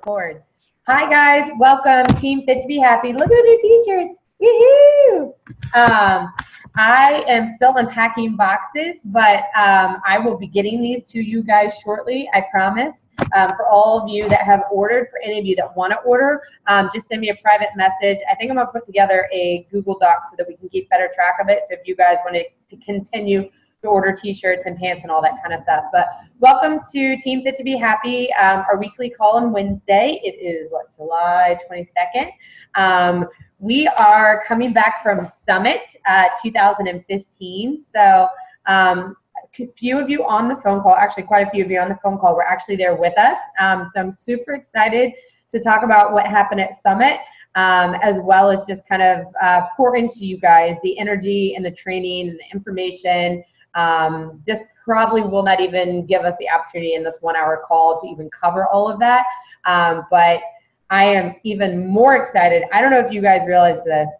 Record. Hi guys, welcome Team Fit to Be Happy. Look at the new t-shirts. Woohoo! I am still unpacking boxes, but I will be getting these to you guys shortly, I promise. For all of you that have ordered, for any of you that want to order, just send me a private message. I think I'm going to put together a Google Doc so that we can keep better track of it. So if you guys want to continue to order t-shirts and pants and all that kind of stuff. But welcome to Team Fit to Be Happy, our weekly call on Wednesday. It is, what, July 22nd. We are coming back from Summit 2015. So a few of you on the phone call, actually quite a few of you on the phone call were actually there with us. So I'm super excited to talk about what happened at Summit, as well as just kind of pour into you guys the energy and the training and the information. This probably will not even give us the opportunity in this 1 hour call to even cover all of that. But I am even more excited. I don't know if you guys realize this.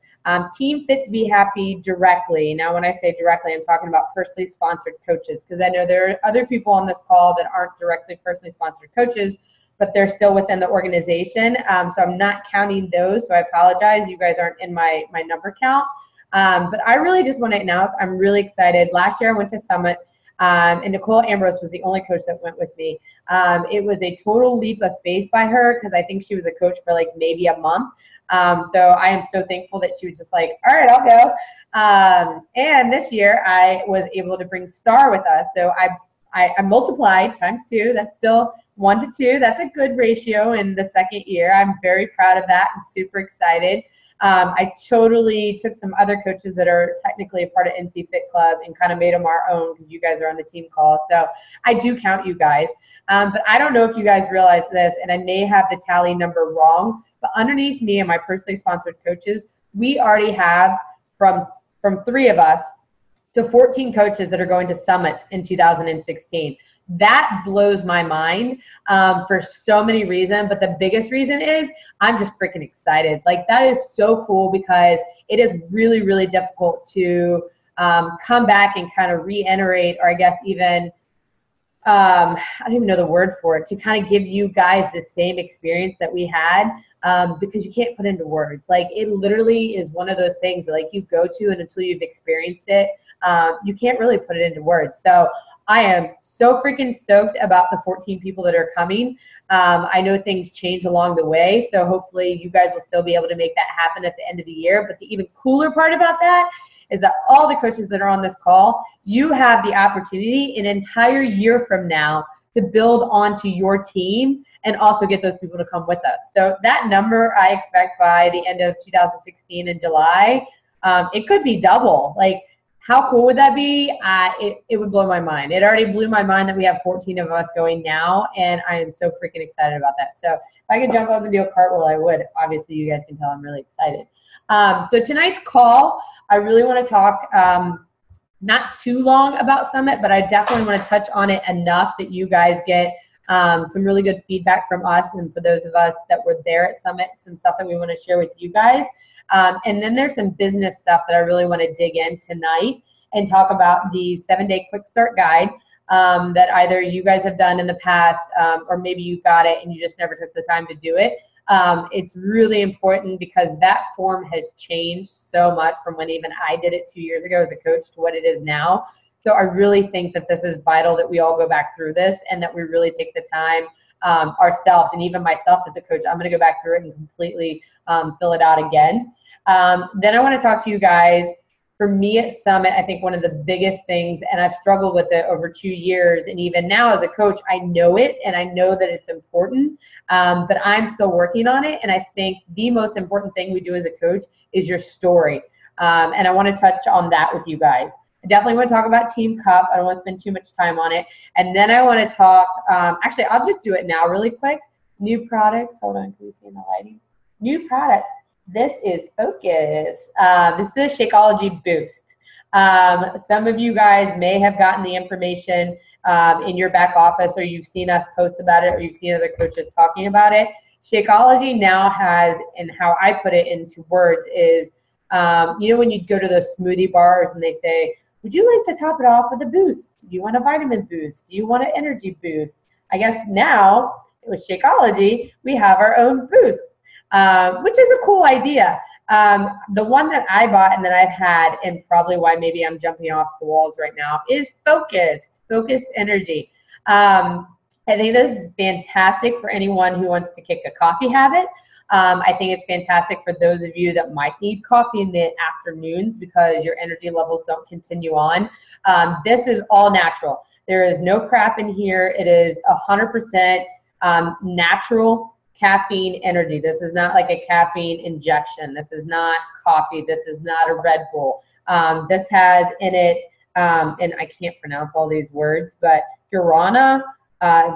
Team Fit to Be Happy directly. Now, when I say directly, I'm talking about personally sponsored coaches, because I know there are other people on this call that aren't directly personally sponsored coaches, but they're still within the organization. So I'm not counting those. So I apologize. You guys aren't in my number count. But I really just want to announce I'm really excited. Last year I went to Summit, and Nicole Ambrose was the only coach that went with me. It was a total leap of faith by her, because I think she was a coach for like maybe a month. So I am so thankful that she was just like, all right, I'll go. And this year I was able to bring Star with us. So I multiplied ×2. That's still 1 to 2. That's a good ratio in the second year. I'm very proud of that and super excited. I totally took some other coaches that are technically a part of NC Fit Club and kind of made them our own, because you guys are on the team call. So I do count you guys. But I don't know if you guys realize this, and I may have the tally number wrong, but underneath me and my personally sponsored coaches, we already have from 3 of us to 14 coaches that are going to Summit in 2016. That blows my mind for so many reasons, but the biggest reason is I'm just freaking excited. Like, that is so cool, because it is really, really difficult to come back and kind of reiterate, or I guess even, I don't even know the word for it, to kind of give you guys the same experience that we had, because you can't put into words. Like, it literally is one of those things that, like, you go to, and until you've experienced it, you can't really put it into words. So I am so freaking stoked about the 14 people that are coming. I know things change along the way, so hopefully you guys will still be able to make that happen at the end of the year. But the even cooler part about that is that all the coaches that are on this call, you have the opportunity an entire year from now to build onto your team and also get those people to come with us. So that number, I expect by the end of 2016 in July, it could be double. Like, how cool would that be? It would blow my mind. It already blew my mind that we have 14 of us going now, and I am so freaking excited about that. So if I could jump up and do a cartwheel, I would. Obviously, you guys can tell I'm really excited. So tonight's call, I really want to talk not too long about Summit, but I definitely want to touch on it enough that you guys get some really good feedback from us, and for those of us that were there at Summit, some stuff that we want to share with you guys. And then there's some business stuff that I really want to dig in tonight and talk about the 7-day quick start guide that either you guys have done in the past, or maybe you got it and you just never took the time to do it. It's really important, because that form has changed so much from when even I did it 2 years ago as a coach to what it is now. So I really think that this is vital that we all go back through this, and that we really take the time ourselves, and even myself as a coach, I'm going to go back through it and completely fill it out again. Then I want to talk to you guys. For me at Summit, I think one of the biggest things, and I've struggled with it over 2 years, and even now as a coach, I know it, and I know that it's important, but I'm still working on it. And I think the most important thing we do as a coach is your story. And I want to touch on that with you guys. I definitely want to talk about Team Cup. I don't want to spend too much time on it. And then I want to talk, actually, I'll just do it now really quick. New products. Hold on, can you see in the lighting? New products. This is Focus. This is a Shakeology Boost. Some of you guys may have gotten the information in your back office, or you've seen us post about it, or you've seen other coaches talking about it. Shakeology now has, and how I put it into words is, you know, when you go to those smoothie bars and they say, would you like to top it off with a boost? Do you want a vitamin boost? Do you want an energy boost? I guess now with Shakeology, we have our own boost, which is a cool idea. The one that I bought and that I've had, and probably why maybe I'm jumping off the walls right now, is Focused Energy. I think this is fantastic for anyone who wants to kick a coffee habit. I think it's fantastic for those of you that might need coffee in the afternoons because your energy levels don't continue on. This is all natural. There is no crap in here. It is 100% natural caffeine energy. This is not like a caffeine injection. This is not coffee. This is not a Red Bull. This has in it, and I can't pronounce all these words, but guarana,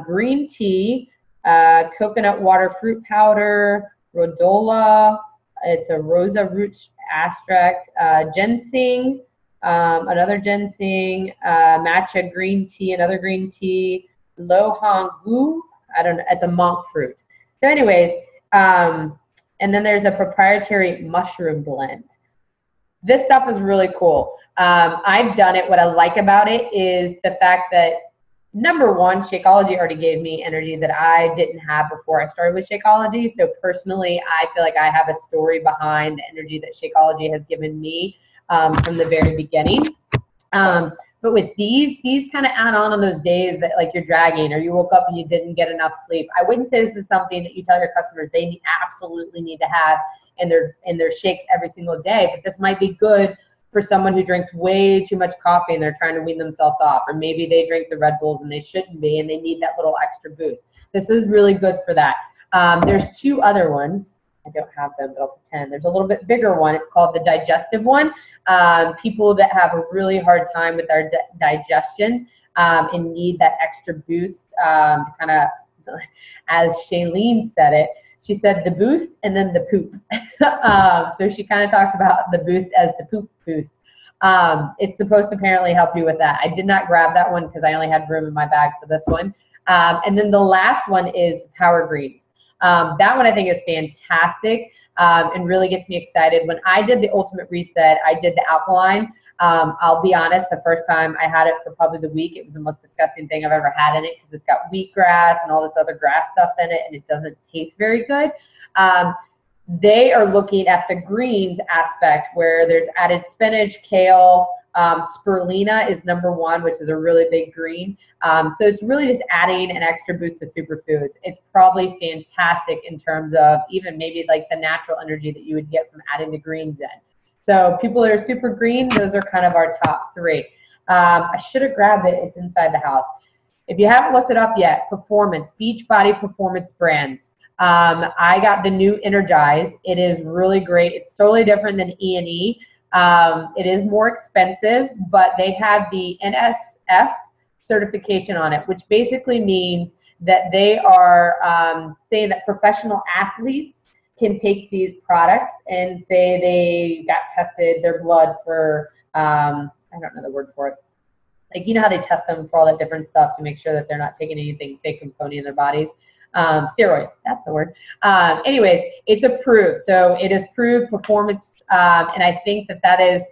green tea, coconut water fruit powder, rhodola, it's a rosa root extract, ginseng, another ginseng, matcha green tea, another green tea, lo hong gu, I don't know, it's a monk fruit. So anyways, and then there's a proprietary mushroom blend. This stuff is really cool. I've done it. What I like about it is the fact that, number one, Shakeology already gave me energy that I didn't have before I started with Shakeology. So personally, I feel like I have a story behind the energy that Shakeology has given me from the very beginning. But with these kind of add on those days that like you're dragging or you woke up and you didn't get enough sleep. I wouldn't say this is something that you tell your customers they absolutely need to have in their shakes every single day, but this might be good for someone who drinks way too much coffee and they're trying to wean themselves off, or maybe they drink the Red Bulls and they shouldn't be and they need that little extra boost. This is really good for that. There's two other ones. I don't have them, but I'll pretend. There's a little bit bigger one. It's called the digestive one. People that have a really hard time with their digestion and need that extra boost, kind of, as Shailene said it, she said the boost and then the poop. So she kind of talked about the boost as the poop boost. It's supposed to apparently help you with that. I did not grab that one because I only had room in my bag for this one. And then the last one is Power Greens. That one I think is fantastic and really gets me excited. When I did the Ultimate Reset, I did the alkaline. I'll be honest, the first time I had it for probably the week, it was the most disgusting thing I've ever had in it because it's got wheatgrass and all this other grass stuff in it, and it doesn't taste very good. They are looking at the greens aspect where there's added spinach, kale, spirulina is number one, which is a really big green. So it's really just adding an extra boost of superfoods. It's probably fantastic in terms of even maybe like the natural energy that you would get from adding the greens in. So people that are super green, those are kind of our top three. I should have grabbed it. It's inside the house. If you haven't looked it up yet, Performance, Beachbody Performance Brands. I got the new Energize. It is really great. It's totally different than E&E. It is more expensive, but they have the NSF certification on it, which basically means that they are saying that professional athletes can take these products and say they got tested their blood for, I don't know the word for it. Like, you know how they test them for all that different stuff to make sure that they're not taking anything fake and phony in their bodies. Steroids, that's the word. Anyways, it's approved. So it is proved performance, and I think that that is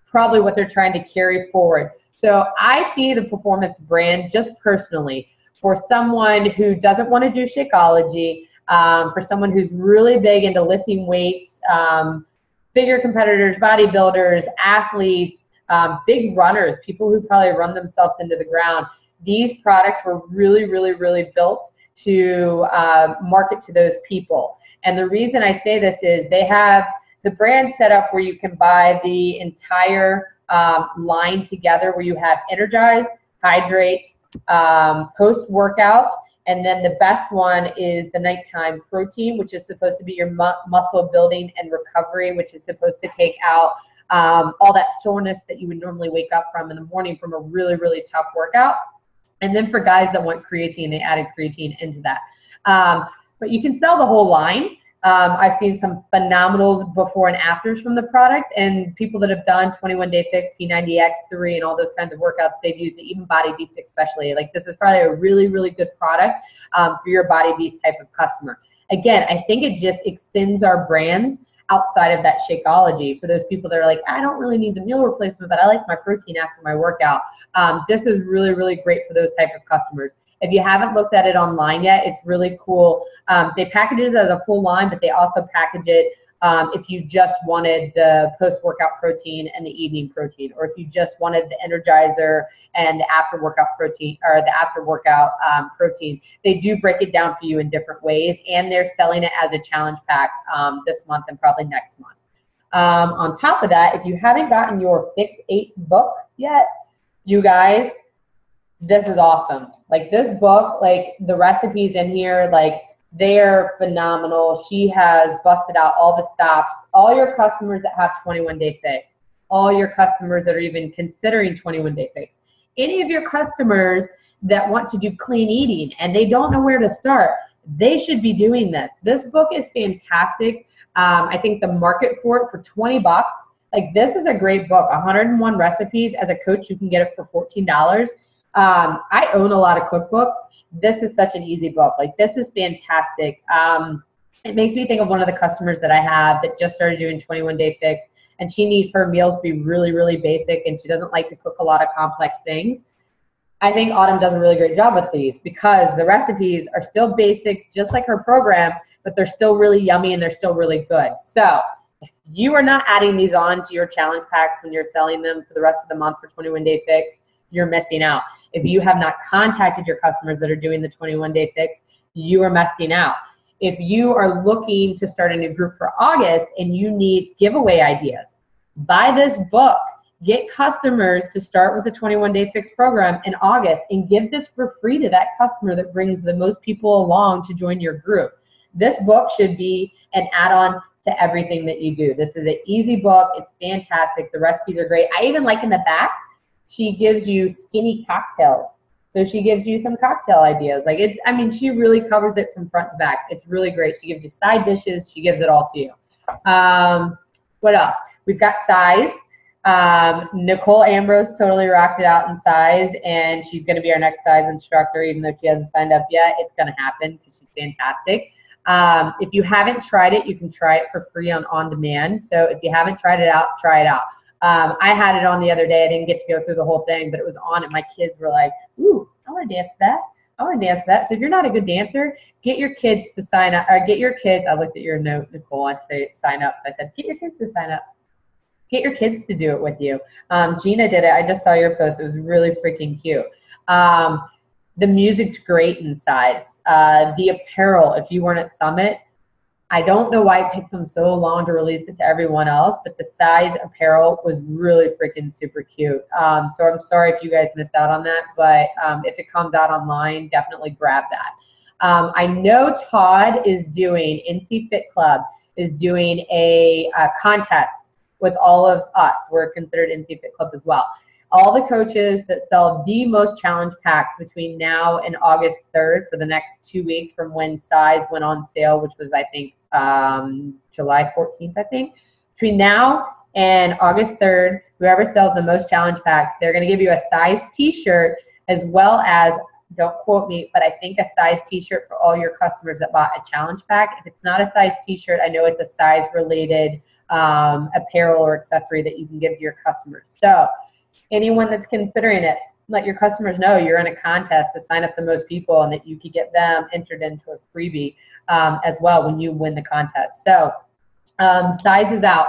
probably what they're trying to carry forward. So I see the Performance brand just personally for someone who doesn't want to do Shakeology, for someone who's really big into lifting weights, bigger competitors, bodybuilders, athletes, big runners, people who probably run themselves into the ground. These products were really, really, really built to market to those people. And the reason I say this is they have the brand set up where you can buy the entire line together, where you have Energize, Hydrate, post-workout, and then the best one is the nighttime protein, which is supposed to be your muscle building and recovery, which is supposed to take out all that soreness that you would normally wake up from in the morning from a really, really tough workout. And then for guys that want creatine, they added creatine into that. But you can sell the whole line. I've seen some phenomenals before and afters from the product, and people that have done 21-Day Fix, P90X3, and all those kinds of workouts, they've used it, even Body Beast especially. Like, this is probably a really, really good product for your Body Beast type of customer. Again, I think it just extends our brands outside of that Shakeology for those people that are like, I don't really need the meal replacement, but I like my protein after my workout. This is really, really great for those type of customers. If you haven't looked at it online yet, it's really cool. They package it as a full line, but they also package it if you just wanted the post-workout protein and the evening protein, or if you just wanted the Energizer and the after-workout protein, or the after-workout protein. They do break it down for you in different ways, and they're selling it as a challenge pack this month and probably next month. On top of that, if you haven't gotten your FIT2BHAPPY book yet, you guys, this is awesome. Like, this book, like, the recipes in here, like, they're phenomenal. She has busted out all the stops. All your customers that have 21-day fix, all your customers that are even considering 21-day fix, any of your customers that want to do clean eating and they don't know where to start, they should be doing this. This book is fantastic. I think the market for it for 20 bucks, like, this is a great book. 101 recipes. As a coach, you can get it for $14. I own a lot of cookbooks. This is such an easy book. Like, this is fantastic. It makes me think of one of the customers that I have that just started doing 21-day fix, and she needs her meals to be really, really basic, and she doesn't like to cook a lot of complex things. I think Autumn does a really great job with these because the recipes are still basic, just like her program, but they're still really yummy and they're still really good. So if you are not adding these on to your challenge packs when you're selling them for the rest of the month for 21-day fix, you're missing out. If you have not contacted your customers that are doing the 21-day fix, you are missing out. If you are looking to start a new group for August and you need giveaway ideas, buy this book. Get customers to start with the 21-day fix program in August and give this for free to that customer that brings the most people along to join your group. This book should be an add-on to everything that you do. This is an easy book. It's fantastic. The recipes are great. I even like in the back, she gives you skinny cocktails. So she gives you some cocktail ideas. Like, it's, I mean, she really covers it from front to back. It's really great. She gives you side dishes. She gives it all to you. What else? We've got size. Nicole Ambrose totally rocked it out in size, and she's going to be our next size instructor, even though she hasn't signed up yet. It's going to happen because she's fantastic. If you haven't tried it, you can try it for free on demand. So if you haven't tried it out, try it out. I had it on the other day. I didn't get to go through the whole thing, but it was on, and my kids were like, ooh, I want to dance to that. I want to dance to that. So if you're not a good dancer, get your kids to sign up, or get your kids. I looked at your note, Nicole. I say sign up. So I said, get your kids to sign up. Get your kids to do it with you. Gina did it. I just saw your post. It was really freaking cute. The music's great in size. The apparel, if you weren't at Summit, I don't know why it takes them so long to release it to everyone else, but the size apparel was really freaking super cute. So I'm sorry if you guys missed out on that, but if it comes out online, definitely grab that. I know Todd is doing, NC Fit Club is doing a contest with all of us. We're considered NC Fit Club as well. All the coaches that sell the most challenge packs between now and August 3rd for the next 2 weeks from when size went on sale, which was, I think, July 14th, I think. Between now and August 3rd, whoever sells the most challenge packs, they're going to give you a size t-shirt as well as, don't quote me, but I think a size t-shirt for all your customers that bought a challenge pack. If it's not a size t-shirt, I know it's a size related apparel or accessory that you can give to your customers. So anyone that's considering it, let your customers know you're in a contest to sign up the most people and that you could get them entered into a freebie as well when you win the contest. So size is out.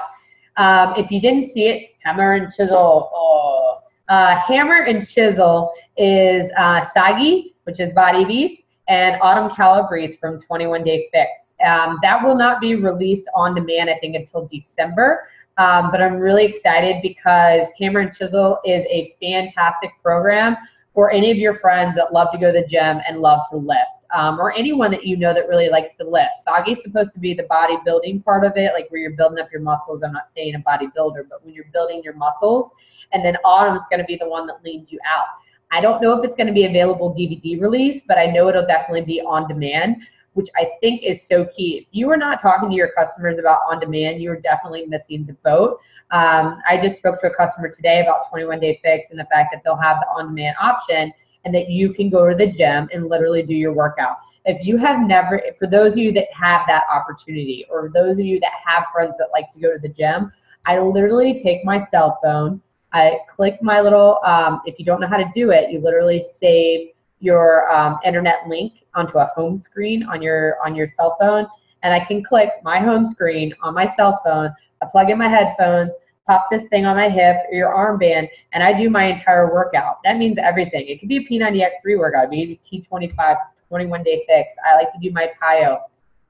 If you didn't see it, Hammer and Chisel. Hammer and Chisel is Sagi, which is Body Beast, and Autumn Calabrese from 21-Day Fix. That will not be released on demand, I think, until December. But I'm really excited because Hammer and Chisel is a fantastic program for any of your friends that love to go to the gym and love to lift, or anyone that you know that really likes to lift. Sagi is supposed to be the bodybuilding part of it, like where you're building up your muscles. I'm not saying a bodybuilder, but when you're building your muscles. And then Autumn's going to be the one that leads you out. I don't know if it's going to be available DVD release, but I know it'll definitely be on demand, which I think is so key. If you are not talking to your customers about on-demand, you're definitely missing the boat. I just spoke to a customer today about 21-Day Fix and the fact that they'll have the on-demand option and that you can go to the gym and literally do your workout. If you have never, for those of you that have that opportunity, or those of you that have friends that like to go to the gym, I literally take my cell phone, I click my little, if you don't know how to do it, you literally save your internet link onto a home screen on your cell phone, and I can click my home screen on my cell phone. I plug in my headphones, pop this thing on my hip or your armband, and I do my entire workout. That means everything. It could be a P90X3 workout, maybe T25, 21-day fix. I like to do my PIO.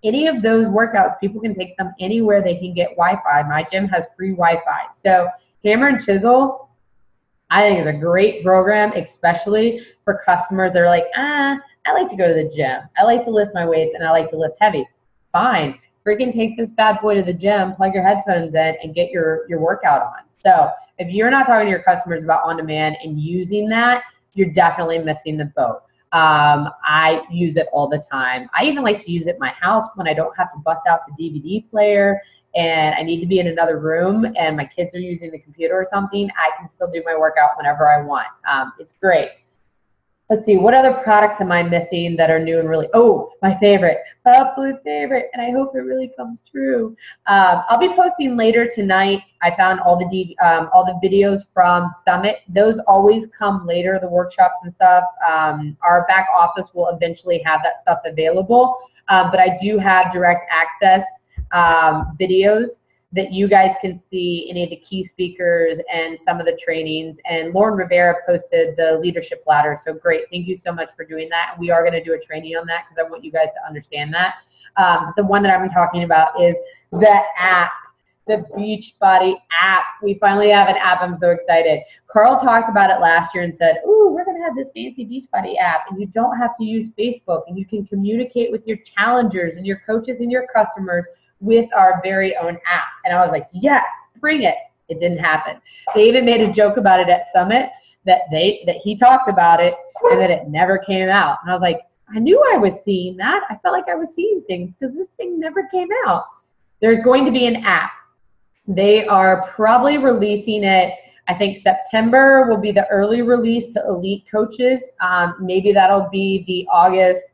Any of those workouts, people can take them anywhere they can get Wi-Fi. My gym has free Wi-Fi. So Hammer and Chisel, I think, is a great program, especially for customers that are like, I like to go to the gym. I like to lift my weights and I like to lift heavy. Fine. Freaking take this bad boy to the gym, plug your headphones in, and get your workout on. So if you're not talking to your customers about on-demand and using that, you're definitely missing the boat. I use it all the time. I even like to use it in my house when I don't have to bust out the DVD player and I need to be in another room and my kids are using the computer or something. I can still do my workout whenever I want. It's great. Let's see, what other products am I missing that are new and really, my favorite, my absolute favorite, and I hope it really comes true. I'll be posting later tonight. I found all the videos from Summit. Those always come later, the workshops and stuff. Our back office will eventually have that stuff available, but I do have direct access videos that you guys can see any of the key speakers and some of the trainings. And Lauren Rivera posted the leadership ladder. So great. Thank you so much for doing that. We are going to do a training on that because I want you guys to understand that. The one that I've been talking about is the app, the Beachbody app. We finally have an app. I'm so excited. Carl talked about it last year and said, we're going to have this fancy Beachbody app and you don't have to use Facebook and you can communicate with your challengers and your coaches and your customers with our very own app. And I was like, yes, bring it. It didn't happen. They even made a joke about it at Summit that he talked about it and that it never came out. And I was like, I knew I was seeing that. I felt like I was seeing things because this thing never came out. There's going to be an app. They are probably releasing it. I think September will be the early release to elite coaches. Maybe that'll be the August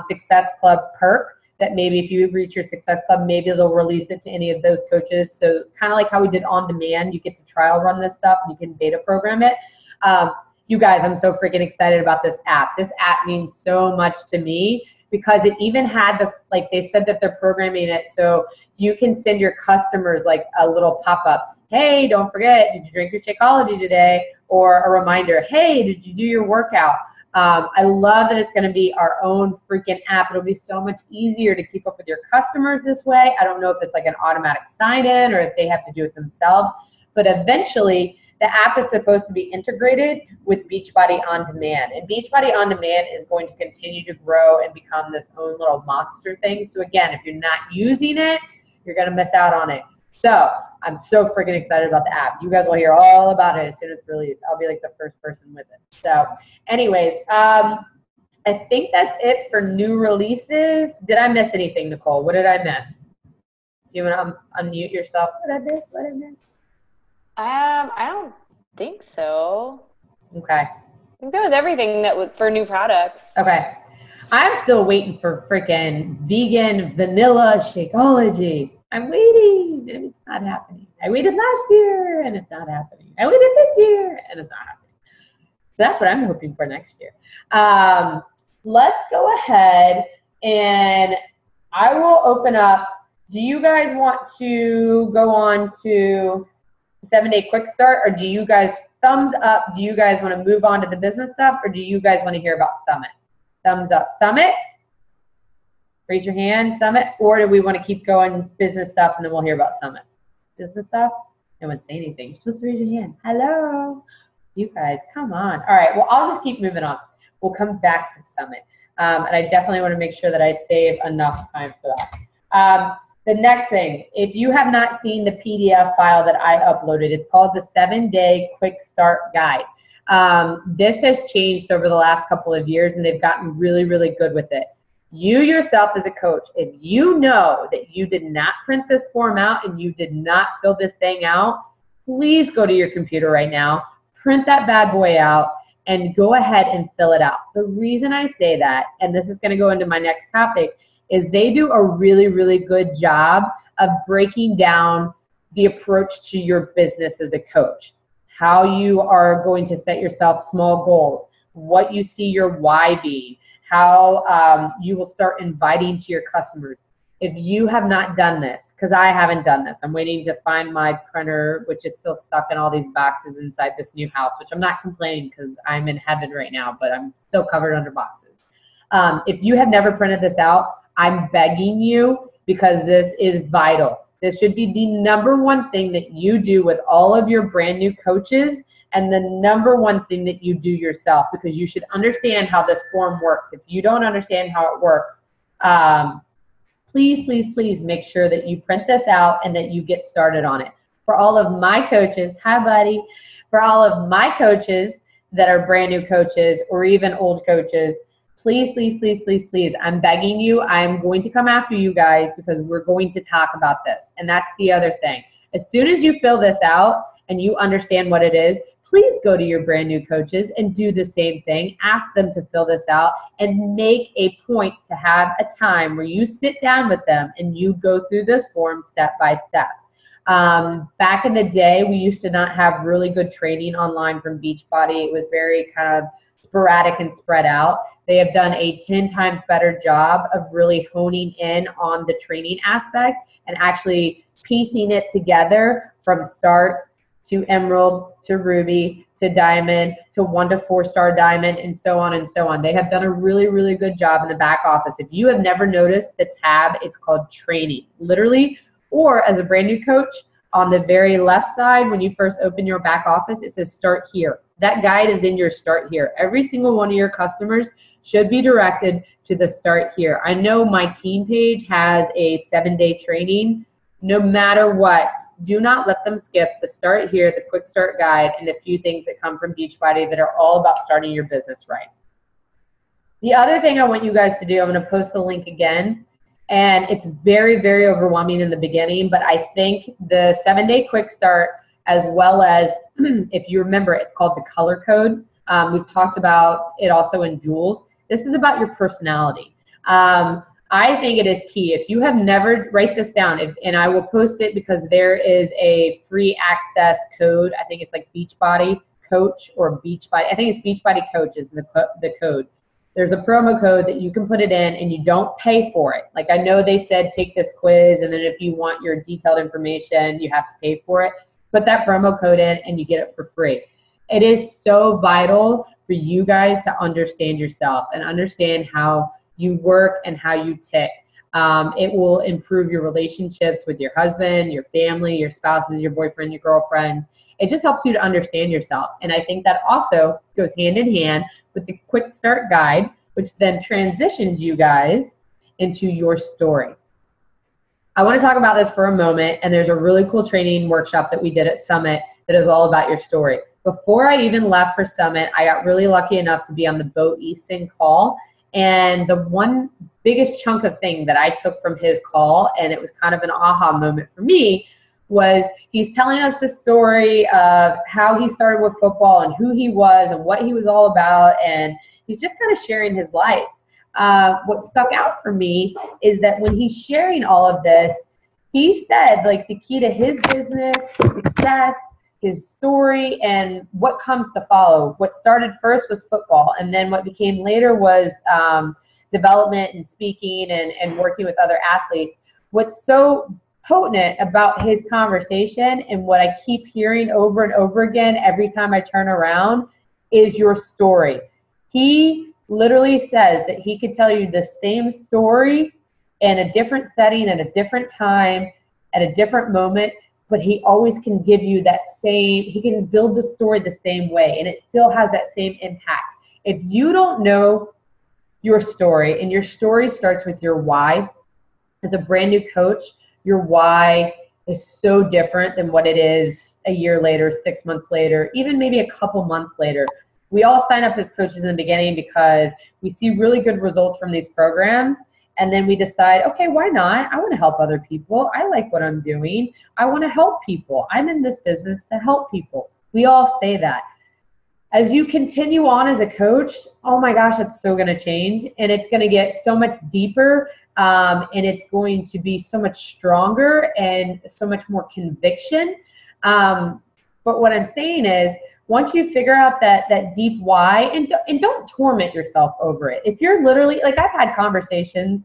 Success Club perk. That maybe if you reach your Success Club, maybe they'll release it to any of those coaches. So kind of like how we did on demand, you get to trial run this stuff and you can beta program it. You guys, I'm so freaking excited about this app. This app means so much to me because it even had this, like they said that they're programming it so you can send your customers like a little pop-up. Hey, don't forget, did you drink your Shakeology today? Or a reminder, hey, did you do your workout? I love that it's going to be our own freaking app. It'll be so much easier to keep up with your customers this way. I don't know if it's like an automatic sign-in or if they have to do it themselves, but eventually the app is supposed to be integrated with Beachbody On Demand. And Beachbody On Demand is going to continue to grow and become this own little monster thing. So again, if you're not using it, you're going to miss out on it. So I'm so freaking excited about the app. You guys will hear all about it as soon as it's released. I'll be like the first person with it. So anyways, I think that's it for new releases. Did I miss anything, Nicole? What did I miss? Do you want to unmute yourself? What did I miss? What did I miss? I don't think so. Okay. I think that was everything that was for new products. Okay. I'm still waiting for freaking vegan vanilla Shakeology. I'm waiting, and it's not happening. I waited last year, and it's not happening. I waited this year, and it's not happening. So that's what I'm hoping for next year. Let's go ahead, and I will open up. Do you guys want to go on to 7-day quick start, or do you guys, thumbs up, do you guys want to move on to the business stuff, or do you guys want to hear about Summit? Thumbs up, Summit. Raise your hand, Summit, or do we want to keep going business stuff and then we'll hear about Summit? Business stuff? No one say anything. You're supposed to raise your hand. Hello. You guys, come on. All right, well, I'll just keep moving on. We'll come back to Summit. And I definitely want to make sure that I save enough time for that. The next thing, if you have not seen the PDF file that I uploaded, it's called the 7-Day Quick Start Guide. This has changed over the last couple of years, and they've gotten really, really good with it. You yourself as a coach, if you know that you did not print this form out and you did not fill this thing out, please go to your computer right now, print that bad boy out, and go ahead and fill it out. The reason I say that, and this is going to go into my next topic, is they do a really, really good job of breaking down the approach to your business as a coach, how you are going to set yourself small goals, what you see your why be, how you will start inviting to your customers. If you have not done this, because I haven't done this, I'm waiting to find my printer, which is still stuck in all these boxes inside this new house, which I'm not complaining because I'm in heaven right now, but I'm still covered under boxes. If you have never printed this out, I'm begging you, because this is vital. This should be the number one thing that you do with all of your brand new coaches, and the number one thing that you do yourself, because you should understand how this form works. If you don't understand how it works, please, please, please make sure that you print this out and that you get started on it. For all of my coaches, hi buddy, for all of my coaches that are brand new coaches or even old coaches, please, please, please, please, please, I'm begging you, I'm going to come after you guys, because we're going to talk about this. And that's the other thing. As soon as you fill this out and you understand what it is, please go to your brand new coaches and do the same thing. Ask them to fill this out and make a point to have a time where you sit down with them and you go through this form step by step. Back in the day, we used to not have really good training online from Beachbody. It was very kind of sporadic and spread out. They have done a 10 times better job of really honing in on the training aspect and actually piecing it together from start to emerald, to ruby, to diamond, to 1 to 4 star diamond, and so on and so on. They have done a really, really good job in the back office. If you have never noticed the tab, it's called training, literally, or as a brand new coach, on the very left side, when you first open your back office, it says start here. That guide is in your start here. Every single one of your customers should be directed to the start here. I know my team page has a 7-day training. No matter what, do not let them skip the start here, the quick start guide, and a few things that come from Beachbody that are all about starting your business right. The other thing I want you guys to do, I'm going to post the link again, and it's very, very overwhelming in the beginning, but I think the 7-day quick start, as well as, if you remember, it's called the color code. We've talked about it also in Jewels. This is about your personality. I think it is key. If you have never, write this down, and I will post it, because there is a free access code. I think it's like Beachbody Coach or Beachbody. I think it's Beachbody Coach is the code. There's a promo code that you can put it in, and you don't pay for it. Like, I know they said take this quiz, and then if you want your detailed information, you have to pay for it. Put that promo code in, and you get it for free. It is so vital for you guys to understand yourself and understand how you work and how you tick. It will improve your relationships with your husband, your family, your spouses, your boyfriend, your girlfriends. It just helps you to understand yourself. And I think that also goes hand in hand with the quick start guide, which then transitions you guys into your story. I want to talk about this for a moment, and there's a really cool training workshop that we did at Summit that is all about your story. Before I even left for Summit, I got really lucky enough to be on the Bo Easton call. And the one biggest chunk of thing that I took from his call, and it was kind of an aha moment for me, was he's telling us the story of how he started with football and who he was and what he was all about, and he's just kind of sharing his life. What stuck out for me is that when he's sharing all of this, he said, like, the key to his business, his success, his story, and what comes to follow. What started first was football, and then what became later was development and speaking and working with other athletes. What's so potent about his conversation, and what I keep hearing over and over again every time I turn around, is your story. He literally says that he could tell you the same story in a different setting, at a different time, at a different moment, but he always can give you that same, he can build the story the same way, and it still has that same impact. If you don't know your story, and your story starts with your why, as a brand new coach, your why is so different than what it is a year later, 6 months later, even maybe a couple months later. We all sign up as coaches in the beginning because we see really good results from these programs. And then we decide, okay, why not? I want to help other people. I like what I'm doing. I want to help people. I'm in this business to help people. We all say that. As you continue on as a coach, oh my gosh, it's so going to change. And it's going to get so much deeper. And it's going to be so much stronger and so much more conviction. But what I'm saying is, once you figure out that deep why, and don't torment yourself over it. If you're literally, like, I've had conversations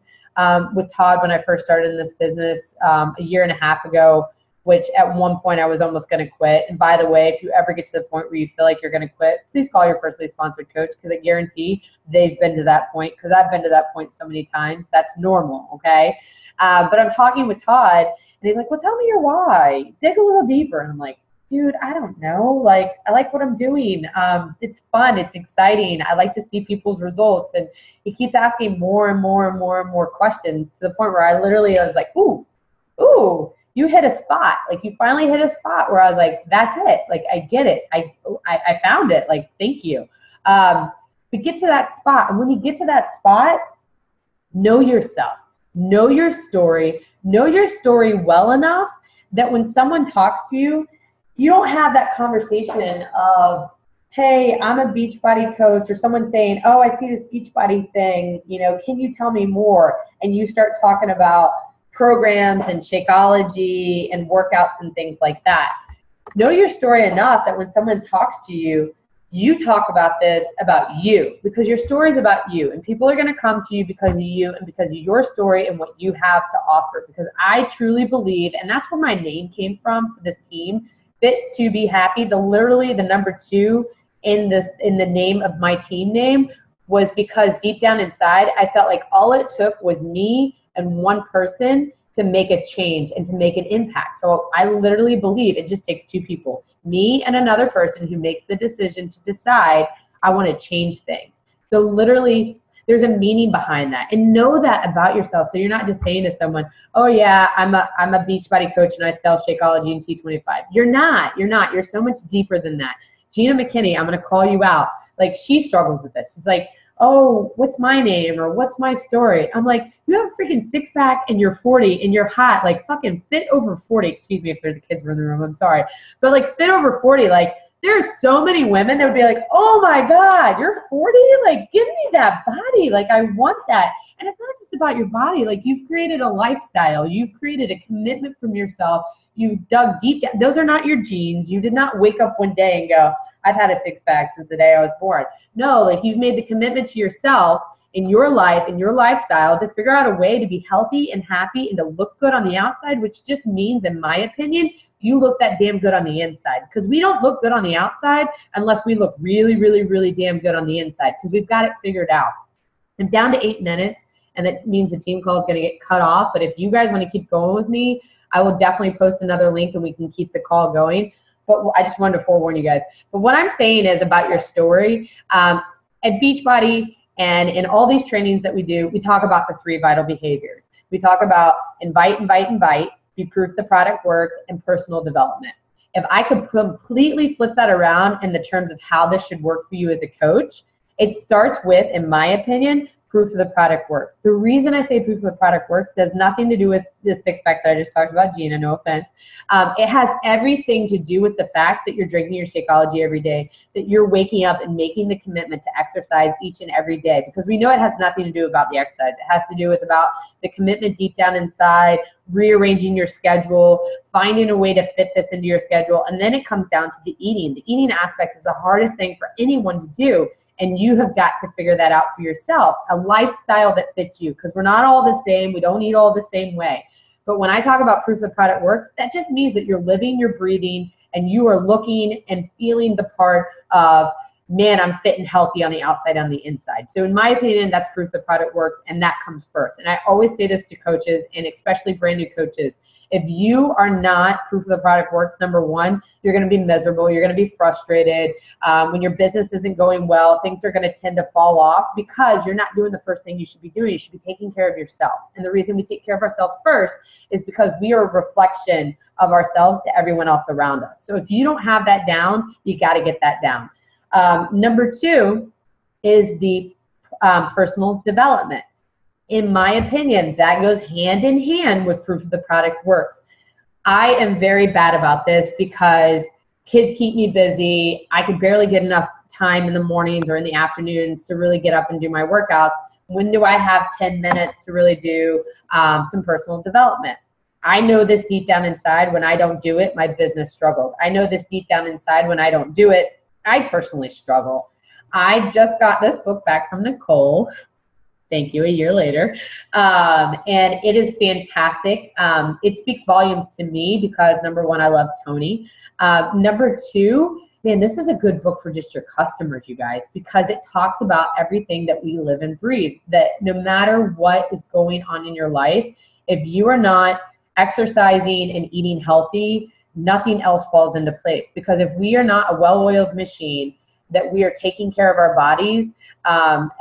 with Todd when I first started in this business a year and a half ago, which at one point I was almost going to quit. And by the way, if you ever get to the point where you feel like you're going to quit, please call your personally sponsored coach, because I guarantee they've been to that point, because I've been to that point so many times. That's normal, okay? But I'm talking with Todd, and he's like, well, tell me your why. Dig a little deeper. And I'm like, dude, I don't know. Like, I like what I'm doing. It's fun. It's exciting. I like to see people's results. And he keeps asking more and more and more and more questions, to the point where I was like, ooh, you hit a spot. Like, you finally hit a spot where I was like, that's it. Like, I get it. I found it. Like, thank you. But get to that spot. And when you get to that spot, know yourself. Know your story. Know your story well enough that when someone talks to you, you don't have that conversation of, hey, I'm a Beachbody coach, or someone saying, oh, I see this Beachbody thing, you know, can you tell me more? And you start talking about programs and Shakeology and workouts and things like that. Know your story enough that when someone talks to you, you talk about this about you, because your story is about you, and people are going to come to you because of you and because of your story and what you have to offer. Because I truly believe, and that's where my name came from for this team, FIT2BHAPPY, literally the number 2 in the name of my team name, was because deep down inside, I felt like all it took was me and one person to make a change and to make an impact. So I literally believe it just takes 2 people, me and another person who makes the decision to decide, I want to change things. So literally, there's a meaning behind that, and know that about yourself. So you're not just saying to someone, oh yeah, I'm a Beachbody coach and I sell Shakeology and T25. You're not. You're so much deeper than that. Gina McKinney, I'm going to call you out. Like, she struggles with this. She's like, oh, what's my name, or what's my story? I'm like, you have a freaking 6-pack and you're 40 and you're hot, like fucking fit over 40. Excuse me if there's the kids in the room, I'm sorry. But like, fit over 40, like, there's so many women that would be like, oh my God, you're 40? Like, give me that body. Like, I want that. And it's not just about your body. Like, you've created a lifestyle. You've created a commitment from yourself. You've dug deep down. Those are not your genes. You did not wake up one day and go, I've had a 6-pack since the day I was born. No, like, you've made the commitment to yourself in your life, in your lifestyle, to figure out a way to be healthy and happy and to look good on the outside, which just means, in my opinion, you look that damn good on the inside. Because we don't look good on the outside unless we look really, really, really damn good on the inside, because we've got it figured out. I'm down to 8 minutes, and that means the team call is going to get cut off. But if you guys want to keep going with me, I will definitely post another link and we can keep the call going. But I just wanted to forewarn you guys. But what I'm saying is about your story. At Beachbody and in all these trainings that we do, we talk about the 3 vital behaviors. We talk about invite, be proof the product works, and personal development. If I could completely flip that around in the terms of how this should work for you as a coach, it starts with, in my opinion, proof of the product works. The reason I say proof of the product works has nothing to do with the 6-pack that I just talked about, Gina, no offense. It has everything to do with the fact that you're drinking your Shakeology every day, that you're waking up and making the commitment to exercise each and every day, because we know it has nothing to do about the exercise. It has to do with about the commitment deep down inside, rearranging your schedule, finding a way to fit this into your schedule, and then it comes down to the eating. The eating aspect is the hardest thing for anyone to do. And you have got to figure that out for yourself, a lifestyle that fits you, because we're not all the same. We don't eat all the same way. But when I talk about proof the product works, that just means that you're living, you're breathing, and you are looking and feeling the part of, man, I'm fit and healthy on the outside, on the inside. So in my opinion, that's proof the product works, and that comes first. And I always say this to coaches, and especially brand new coaches. If you are not proof of the product works, number 1, you're going to be miserable. You're going to be frustrated. When your business isn't going well, things are going to tend to fall off because you're not doing the first thing you should be doing. You should be taking care of yourself. And the reason we take care of ourselves first is because we are a reflection of ourselves to everyone else around us. So if you don't have that down, you got to get that down. Number 2 is the personal development. In my opinion, that goes hand in hand with proof of the product works. I am very bad about this because kids keep me busy. I could barely get enough time in the mornings or in the afternoons to really get up and do my workouts. When do I have 10 minutes to really do some personal development? I know this deep down inside. When I don't do it, my business struggles. I know this deep down inside. When I don't do it, I personally struggle. I just got this book back from Nicole. Thank you, a year later. And it is fantastic. It speaks volumes to me because number one, I love Tony. Number two, man, this is a good book for just your customers, you guys, because it talks about everything that we live and breathe, that no matter what is going on in your life, if you are not exercising and eating healthy, nothing else falls into place. Because if we are not a well-oiled machine, that we are taking care of our bodies,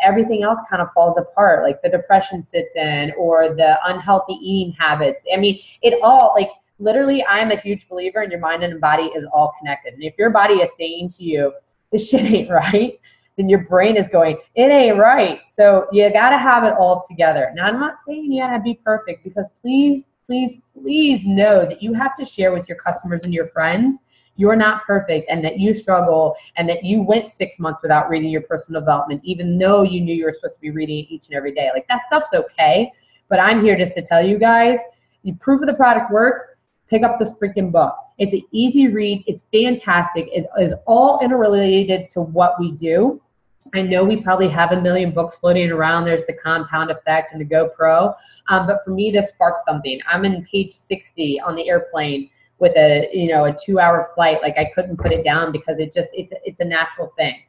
everything else kind of falls apart, like the depression sits in or the unhealthy eating habits. I mean, it all, like, literally, I'm a huge believer in your mind and body is all connected. And if your body is saying to you, this shit ain't right, then your brain is going, it ain't right. So you got to have it all together. Now, I'm not saying you got to be perfect, because please, please, please know that you have to share with your customers and your friends you're not perfect, and that you struggle, and that you went 6 months without reading your personal development, even though you knew you were supposed to be reading it each and every day. Like, that stuff's okay. But I'm here just to tell you guys, the proof of the product works. Pick up this freaking book. It's an easy read. It's fantastic. It is all interrelated to what we do. I know we probably have a million books floating around. There's the Compound Effect and the GoPro. But for me, this sparked something. I'm in page 60 on the airplane with a 2-hour flight. Like, I couldn't put it down because it's a natural thing.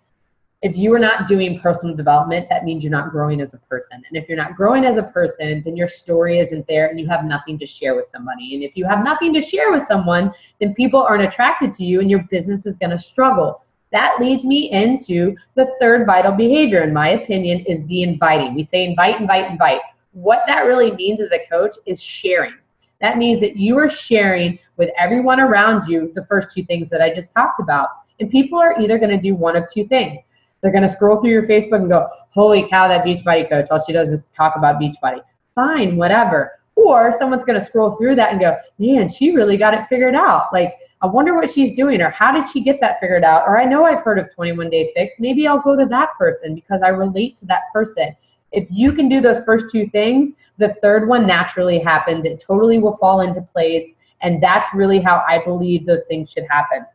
If you are not doing personal development, that means you're not growing as a person. And if you're not growing as a person, then your story isn't there and you have nothing to share with somebody. And if you have nothing to share with someone, then people aren't attracted to you and your business is going to struggle. That leads me into the third vital behavior, in my opinion, is the inviting. We say invite, invite, invite. What that really means as a coach is sharing. That means that you are sharing with everyone around you the first two things that I just talked about. And people are either going to do one of two things. They're going to scroll through your Facebook and go, holy cow, that Beachbody coach, all she does is talk about Beachbody. Fine, whatever. Or someone's going to scroll through that and go, man, she really got it figured out. Like, I wonder what she's doing, or how did she get that figured out? Or I know I've heard of 21-Day Fix. Maybe I'll go to that person because I relate to that person. If you can do those first two things, the third one naturally happens. It totally will fall into place. And that's really how I believe those things should happen.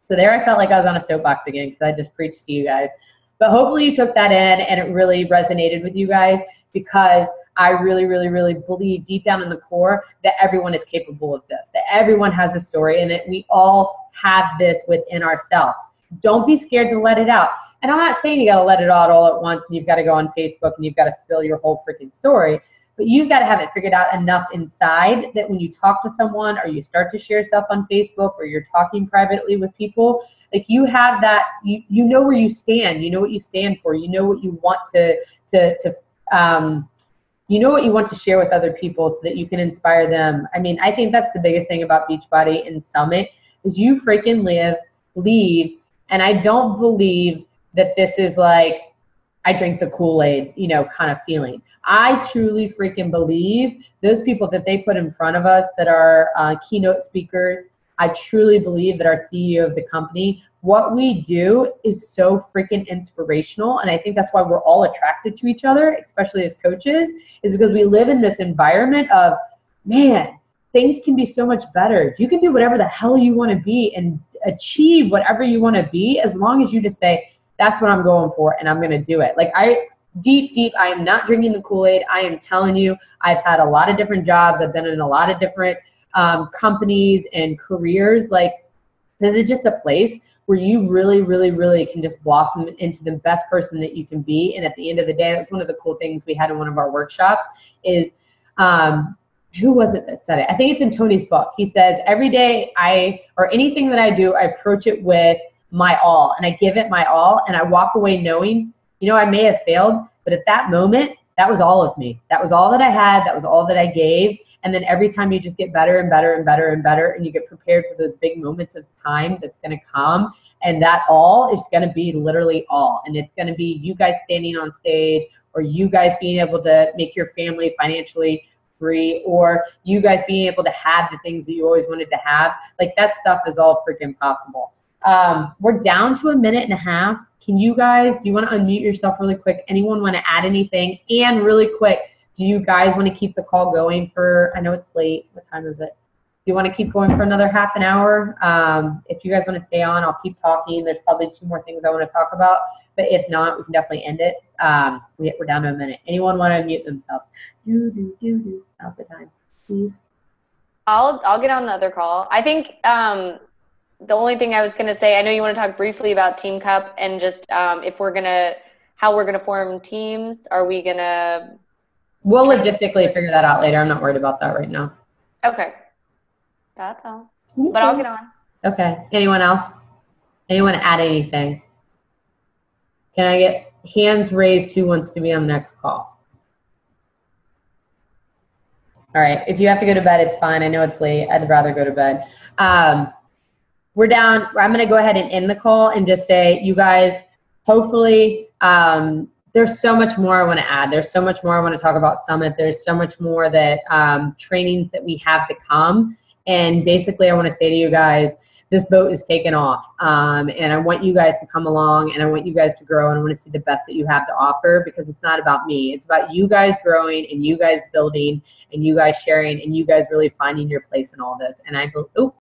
So there I felt like I was on a soapbox again because I just preached to you guys. But hopefully you took that in and it really resonated with you guys, because I really, really, really believe deep down in the core that everyone is capable of this, that everyone has a story, and that we all have this within ourselves. Don't be scared to let it out. And I'm not saying you got to let it out all at once and you've got to go on Facebook and you've got to spill your whole freaking story. But you've got to have it figured out enough inside that when you talk to someone or you start to share stuff on Facebook or you're talking privately with people, like, you have that, you know where you stand, you know what you stand for, you know what you want you know what you want to share with other people so that you can inspire them. I mean, I think that's the biggest thing about Beachbody and Summit is you freaking leave, and I don't believe that this is like, I drink the Kool-Aid, kind of feeling. I truly freaking believe those people that they put in front of us that are keynote speakers, I truly believe that our CEO of the company, what we do is so freaking inspirational. And I think that's why we're all attracted to each other, especially as coaches, is because we live in this environment of, man, things can be so much better. You can do whatever the hell you want to be and achieve whatever you want to be, as long as you just say, that's what I'm going for and I'm going to do it. Like, deep, I am not drinking the Kool-Aid. I am telling you, I've had a lot of different jobs. I've been in a lot of different companies and careers. Like, this is just a place where you really, really, really can just blossom into the best person that you can be. And at the end of the day, that's one of the cool things we had in one of our workshops is, who was it that said it? I think it's in Tony's book. He says, every day or anything that I do, I approach it with my all, and I give it my all, and I walk away knowing, I may have failed, but at that moment, that was all of me. That was all that I had. That was all that I gave. And then every time you just get better and better and better and better, and you get prepared for those big moments of time that's going to come. And that all is going to be literally all. And it's going to be you guys standing on stage, or you guys being able to make your family financially free, or you guys being able to have the things that you always wanted to have. Like, that stuff is all freaking possible. We're down to 1.5 minutes. Can you guys, do you want to unmute yourself really quick? Anyone want to add anything? And really quick, do you guys want to keep the call going for, I know it's late. What time is it? you want to keep going for another half an hour, if you guys want to stay on, I'll keep talking. There's probably 2 more things I want to talk about, but if not, we can definitely end it. We're down to a minute. Anyone want to unmute themselves? Now's the time, please. I'll get on the other call. I think the only thing I was going to say, I know you want to talk briefly about Team Cup and just if we're going to, how we're going to form teams. Are we going to? We'll logistically figure that out later. I'm not worried about that right now. Okay. That's all. But I'll get on. Okay. Anyone else? Anyone add anything? Can I get hands raised who wants to be on the next call? All right. If you have to go to bed, it's fine. I know it's late. I'd rather go to bed. We're down. I'm going to go ahead and end the call and just say, you guys, hopefully, there's so much more I want to add. There's so much more I want to talk about Summit. There's so much more that trainings that we have to come. And basically, I want to say to you guys, this boat is taking off. And I want you guys to come along, and I want you guys to grow, and I want to see the best that you have to offer, because it's not about me. It's about you guys growing and you guys building and you guys sharing and you guys really finding your place in all this. And